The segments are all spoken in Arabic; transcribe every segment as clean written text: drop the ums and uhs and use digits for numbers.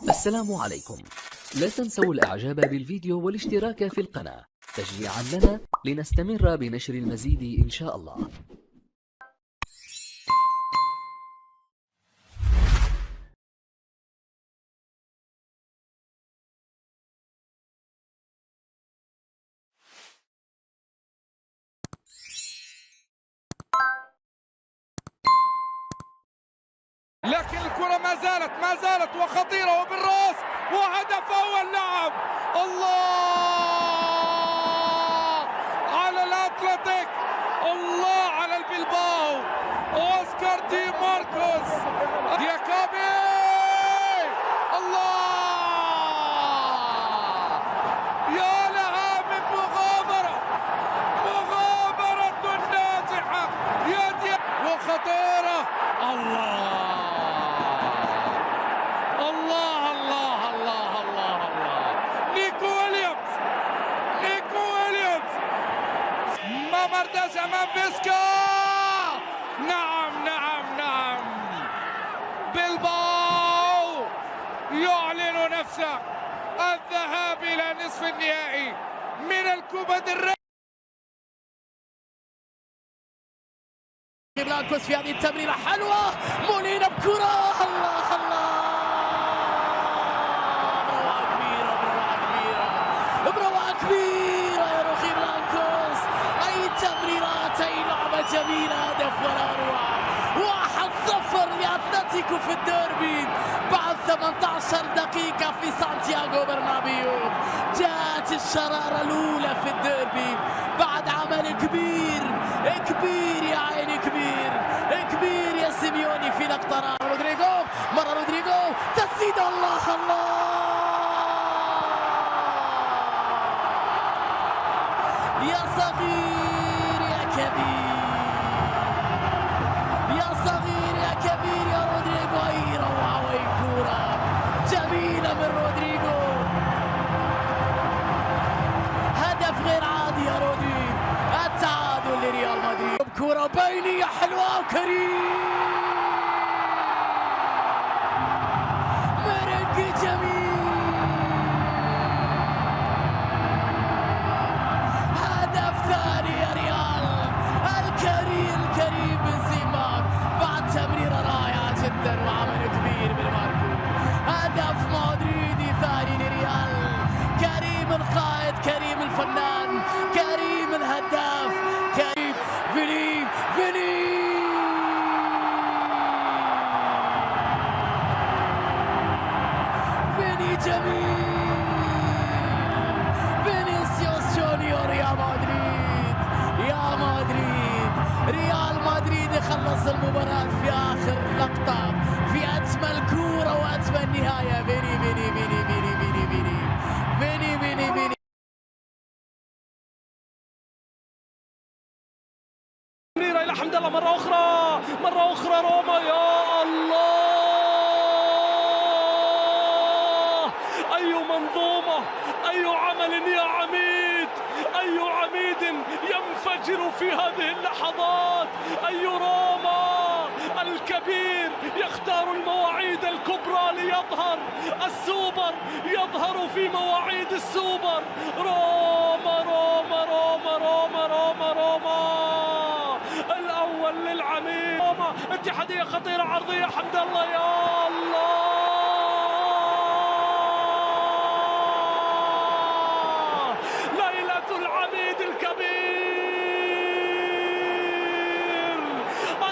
السلام عليكم. لا تنسوا الاعجاب بالفيديو والاشتراك في القناة تشجيعا لنا لنستمر بنشر المزيد ان شاء الله. لكن الكرة ما زالت وخطيرة وبالراس وهدف أول. نعم، الله على الأتلتيك، الله على البلباو. أوسكار دي ماركوس دياكابي، الله يا لها من مغامرة ناجحة يا وخطيرة. الله الله الله الله الله الله، نيكو ويليامز ما مرداش امام فيسكا. نعم بلباو يعلن نفسه الذهاب الى نصف النهائي من الكوبا ديل ري. بلانكوس في هذه التمريرة حلوة، مولينا بكرة، الله بروعة كبيرة يا روخي بلانكوس. أي تمريرات، أي لعبة جميلة، هدف ولا أروع. 1-0 لأتلتيكو في الديربي بعد 18 دقيقة في سانتياغو برنابيو. جاءت الشرارة الأولى في الديربي بعد عمل كبير يا عيني، كبير يا سيميوني في لقطة. رودريغو تسديد، الله يا صغير يا كبير يا رودريغو. أي روعة وأي كورة جميلة من رودريغو، هدف غير عادي يا رودريغو. التعادل لريال مدريد، كورة بينية حلوة وكريم مرق جميل. هدف ثاني يا ريال، الكريم بنزيما بعد تمريرة رائعة جدا وعمل كبير بالماركو. هدف مدريدي ثاني لريال. كريم القائد، كريم الفنان، كريم الهداف، كريم فيني جميل. فينيسيوس جونيور يا مدريد، ريال مدريد يخلص المباراة في آخر لقطة، في أجمل كورة وأجمل نهاية. فيني إلى حمد الله مرة أخرى روما. يا الله، أي منظومة، أي عمل يا عميد، أي عميد ينفجر في هذه اللحظات. أي روما الكبير يختار المواعيد الكبرى ليظهر السوبر، يظهر في مواعيد السوبر. روما الأول للعميد. روما اتحادية خطيرة، عرضية حمد الله، يا الله، ليلة العميد الكبير.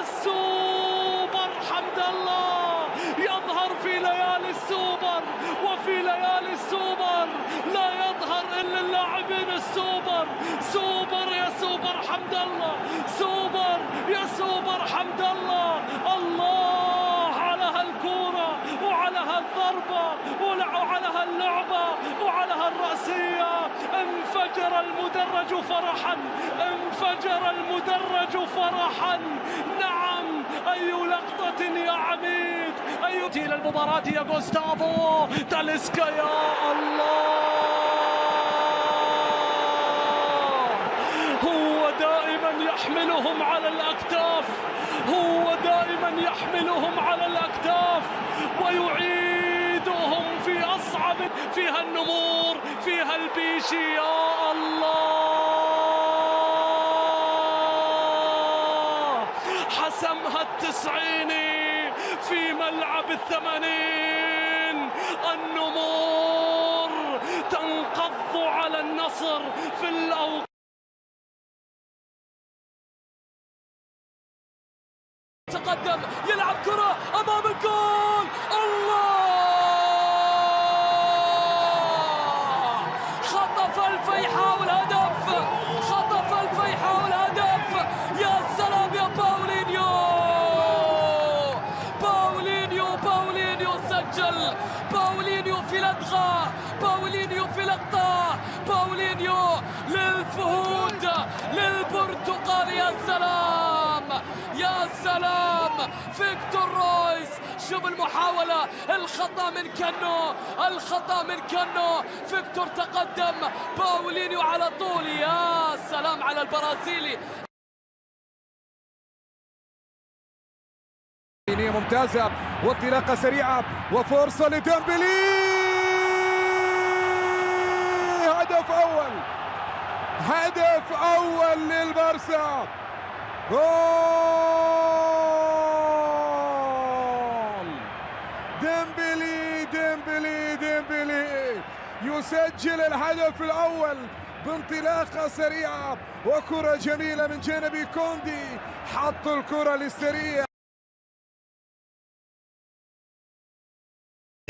السوبر حمد الله يظهر في ليالي السوبر، وفي ليالي السوبر لا يظهر إلا اللاعبين السوبر. سوبر يا سوبر حمد الله، سوبر يا سوبر حمد الله. الله على هالكورة وعلى هالضربة وعلى هاللعبة وعلى هالرأسية. انفجر المدرج فرحا. نعم، أي لقطة يا عميد، أي إلى المباراة يا غوستافو تاليسكا. يا الله، هو دائما يحملهم على الأكتاف ويعيدهم في فيها النمور، فيها البيشي، يا الله حسمها التسعيني في ملعب الثمانين. النمور تنقض على النصر في الأوقات. تقدم يلعب كرة أمام الجول، الله خطف الفيحاء والهدف، خطف الفيحاء والهدف. يا سلام يا باولينيو، باولينيو سجل، باولينيو في لدغة، باولينيو في لقطة، باولينيو للفهود للبرتقال. يا سلام يا سلام، فيكتور رويس شوف المحاولة، الخطأ من كنو، الخطأ من كنو. فيكتور تقدم، باولينيو على طول. يا سلام على البرازيلي. ممتازة وانطلاقة سريعة وفرصة لديمبلي، هدف أول، هدف أول للبارسا، جول ديمبلي يسجل الهدف الأول بانطلاقة سريعة وكرة جميلة من جانب كوندي، حط الكرة للسريع.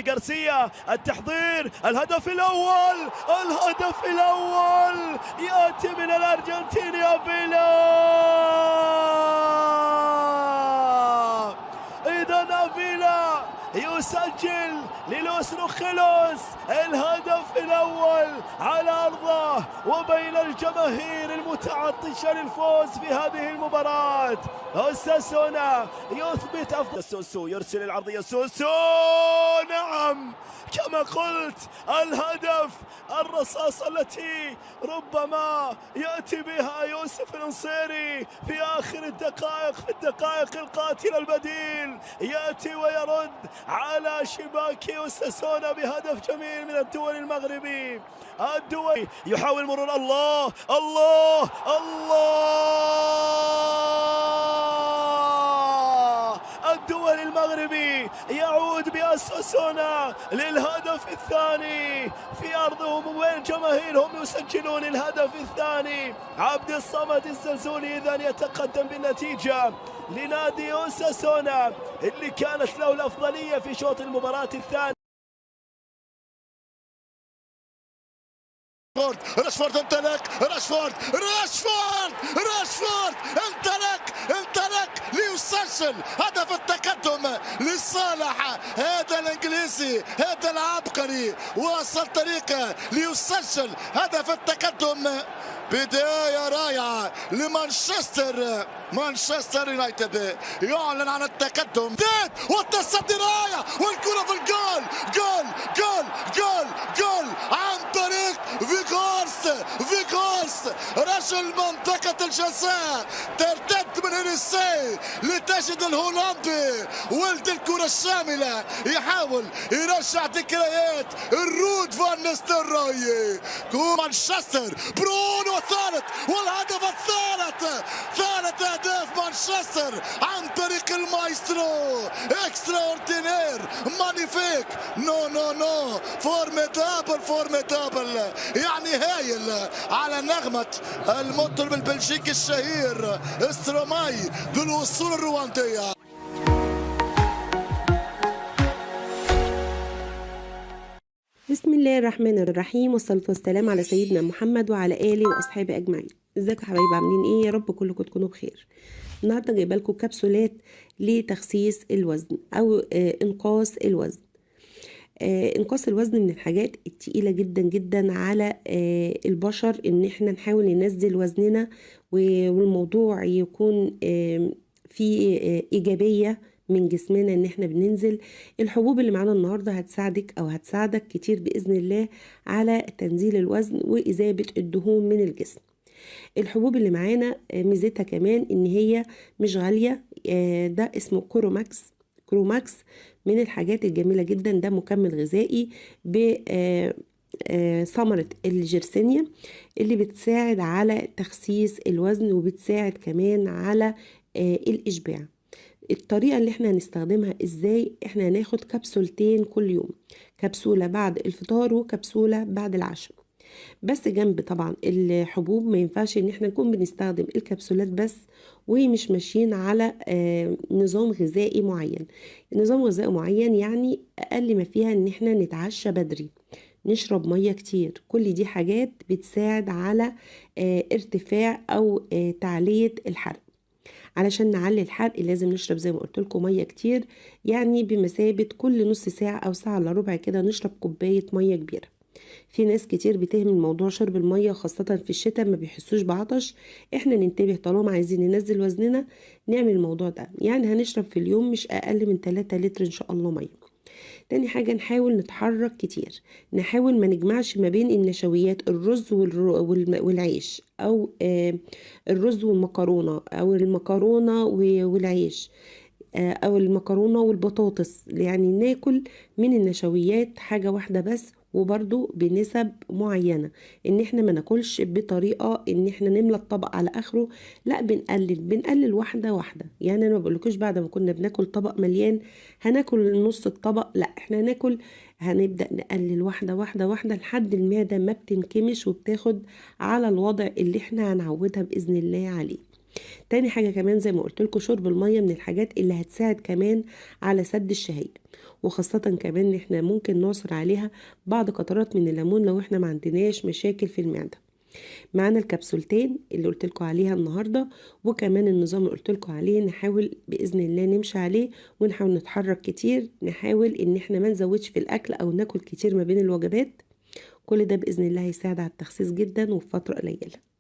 غارسيا التحضير، الهدف الأول، الهدف الأول يأتي من الأرجنتين يا فيلا. إذا أفيلا يسجل للوس روخيلوس الهدف الأول على أرضه وبين الجماهير المتعطشة للفوز في هذه المباراة. أوساسونا يثبت أفضل. سوسو يرسل العرضية، سوسو نعم كما قلت، الهدف، الرصاصة التي ربما يأتي بها يوسف النصيري في آخر الدقائق، في الدقائق القاتلة البديل، يأتي ويرد على شباك أوساسونا بهدف جميل من الدول المغربي. الدول يحاول مرور، الله الله الله، الدول المغربي يعود بأوساسونا للهدف الثاني في أرضهم وبين جماهيرهم يسجلون الهدف الثاني. عبد الصمد الزلزولي إذن يتقدم بالنتيجة لنادي أوساسونا اللي كانت له الأفضلية في شوط المباراة الثاني. راشفورد امتلك، راشفورد امتلك ليسجل هدف التقدم لصالح هذا الانجليزي، هذا العبقري، وصل طريقه ليسجل هدف التقدم. بداية رائعة مانشستر يونايتد يعلن عن التقدم، والتصدي رائع والكرة في الجول، جول عن طريق فيغورست رجل منطقة الجزاء، ترتد من هينسي لتجد الهولندي ولد الكرة الشاملة يحاول يرجع ذكريات الرود فان نيستلروي. مانشستر برونو الثالث والهدف الثالث، ثالث اهداف مانشستر عن طريق المايسترو، اكسترا اوردينير، مانيفيك، نو فورميدابل، يعني هايل على نغمة المطرب البلجيكي الشهير ستروماي ذو الوصول الرواندية. بسم الله الرحمن الرحيم، والصلاة والسلام على سيدنا محمد وعلى آله وأصحابه أجمعين. ازيكم يا حبايبي، عاملين ايه؟ يا رب كلكم تكونوا بخير. النهارده جايبه لكم كبسولات لتخسيس الوزن او انقاص الوزن. انقاص الوزن من الحاجات التقيلة جدا جدا على البشر، ان احنا نحاول ننزل وزننا والموضوع يكون في إيجابية من جسمنا ان احنا بننزل. الحبوب اللي معانا النهارده هتساعدك كتير بإذن الله على تنزيل الوزن وإذابة الدهون من الجسم. الحبوب اللي معانا ميزتها كمان ان هي مش غالية، ده اسمه كوروماكس. كروماكس من الحاجات الجميلة جدا، ده مكمل غذائي ثمرة الجرسينيا اللي بتساعد على تخسيس الوزن وبتساعد كمان على الإشباع. الطريقة اللي احنا هنستخدمها ازاي؟ احنا هناخد كبسولتين كل يوم، كبسولة بعد الفطار وكبسولة بعد العشاء. بس جنب طبعا الحبوب ما ينفعش ان احنا نكون بنستخدم الكبسولات بس ومش ماشيين على نظام غذائي معين. نظام غذائي معين يعني اقل ما فيها ان احنا نتعشى بدري، نشرب مية كتير، كل دي حاجات بتساعد على ارتفاع او تعلية الحرق. علشان نعلي الحرق لازم نشرب زي ما قلت لكم ميه كتير، يعني بمثابه كل نص ساعه او ساعه الا ربع كده نشرب كوبايه ميه كبيره. في ناس كتير بتهمل موضوع شرب الميه خاصه في الشتاء، ما بيحسوش بعطش. احنا ننتبه طالما عايزين ننزل وزننا نعمل الموضوع ده، يعني هنشرب في اليوم مش اقل من 3 لتر ان شاء الله ميه. تاني حاجة نحاول نتحرك كتير، نحاول ما نجمعش ما بين النشويات الرز والعيش أو الرز والمكرونة أو المكرونة والعيش أو المكرونة والبطاطس، يعني ناكل من النشويات حاجة واحدة بس وبرضو بنسب معينة، ان احنا ما ناكلش بطريقة ان احنا نملى الطبق على اخره، لا بنقلل واحدة واحدة. يعني انا ما بقولكوش بعد ما كنا بناكل طبق مليان هناكل نص الطبق، لا احنا هنبدأ نقلل واحدة واحدة واحدة لحد المعدة ما بتنكمش وبتاخد على الوضع اللي احنا هنعودها بإذن الله عليه. تاني حاجة كمان زي ما قلت لكم شرب المية من الحاجات اللي هتساعد كمان على سد الشهية، وخاصة كمان ان احنا ممكن نعصر عليها بعض قطرات من الليمون لو احنا ما عندناش مشاكل في المعدة. معانا الكبسولتين اللي قلت لكم عليها النهارده، وكمان النظام اللي قلت لكم عليه نحاول باذن الله نمشي عليه، ونحاول نتحرك كتير، نحاول ان احنا ما نزودش في الاكل او ناكل كتير ما بين الوجبات. كل ده باذن الله هيساعد على التخسيس جدا وفي فتره قليله.